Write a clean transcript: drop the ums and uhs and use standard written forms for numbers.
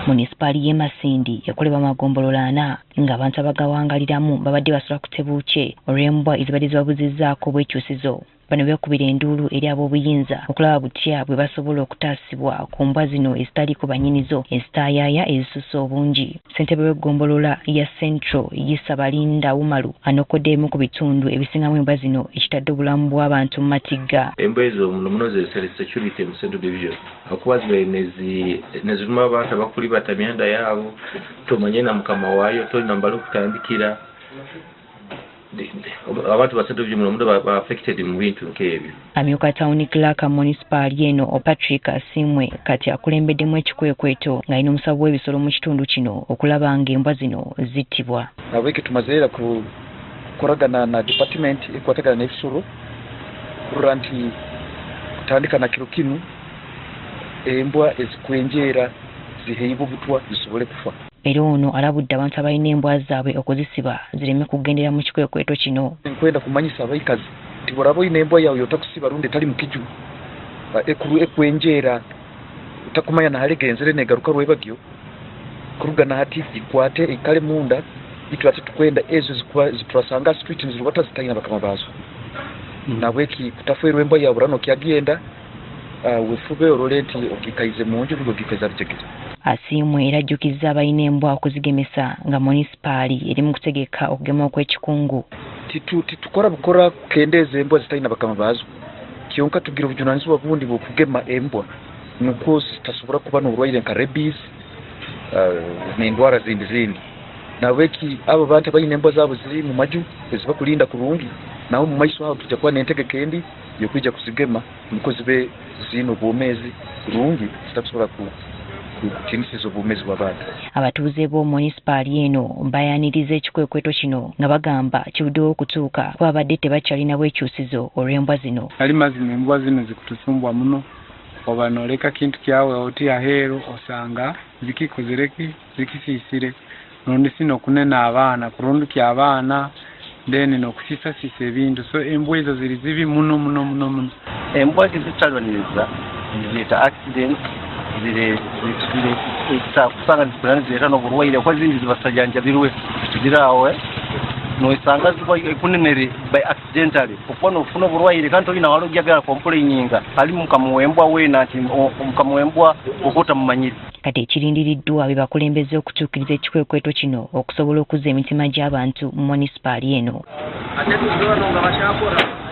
Munisipaali y'e Masindi yakolebwa amagombolola 4 ng'abantu abagawangaliramu babadde basula ku tebuukye olw'embwa ezibadde zibabuzizzaako bwekyusizo. Bano beekubira enduulu eri ab'obuyinza okulaba butya bwe basobola okutaasibwa ku mbwa zino ezitaliiko bannyinizo ezitaayaaya ezisusse obungi. Ssentebe w'eggombolola ya Central Yisabalinda Umaru anokodde emu ku bitundu ebisingamu embwa zino ekitadde obulamu bw'abantu mu matigga. Embwa ezo muno ziri security mu Central Division akuba zibaire neziruma abantu abakulibata myanda yaabo tomanye na mukama waayo tolina mbala okutandikira abantu ba Central Division muno ba affected mu bintu nk'ebyo. Amyuka Town Clerk Munisipaali eno Patrick Asimwe kati akulembeddemu ekikwekweto ng'alina omusawo w'ebisolo mu kitundu kino okulaba ng'embwa zino zittibwa. Aweke tumazeera kukoragana na department ekwatagana n'ebisolo kurora nti kutandika na kiro kinu embwa ezikwenjeera ziheyiba obutwa zisobole kufa. Era ono alabudde abantu abalina embwa zaabwe okuzisiba zireme kugendera mu kikwekweto kino. Nkwenda kumanyisa abaikazi nti bw'olaba olina embwa yawe otakusiba lundi etali mu kiju ekwenjeera otakumanya nalega enzere negaruka lwebagyo kurugana hati ikwate ikale munda itu ate tukwenda ezo zitwasanga street nzirubata zitalina bakama bazo nabweki kutafuirwa embwa yawe rano kyagenda wefube olole nti okikaize munju bigo gifeza bitegeza. Asimwe era ajjukizza abalina embwa okuzigemesa nga munisipaali eri mu kutegeka okugema okw'ekikungu. Titukora bukora kendeeza embwa zitalina bakama bazo kyonka tugira obujunaanyizibwa bundi bw'okugema embwa nuko zitasobola kuba n'obulwaire nka rabies n'endwara zindi nabweki abo bantu abalina embwa zaabo ziri mu maju ezibakulinda kurungi naho mu maiso aho tujja kuba n'entegeka endi y'okwijja kuzigema nuko zibe zino obwomeezi kurungi zitakusobola kutinisiza obwomeezi bw'abantu. Abatuuze b'omu munisipaali eno bayaniriza ekikwekweto kino nga bagamba kibuddewo okutuuka kuba babadde tebakyalina bwekyusizo olw'embwa zino. Ali mazima embwa zino zikutusumbwa muno oba noleka kintu kyawe oti aheeru osanga zikikozereki zikisiisire rundi sino okunena abaana kurunduki abaana then n'okusisasisa ebintu so embwa ezo ziri zibi muno. Embwa zitalwaniriza ziyita accident kusanga zikulana zireeta n'obulwaire kuba zindi zibasajanjabirwe ziraawe noisanga ziba ekunenere by accidentally okuba n'ofuna obulwaire kandi olina wali ojagala complaininga ali mukama w'embwa weena nti mukama w'embwa oba otamumanyire. Kati ekirindiriddwa be bakulembeze okutuukiriza ekikwekweto kino okusobola okuzza emitima gy'abantu mu munisipaali eno.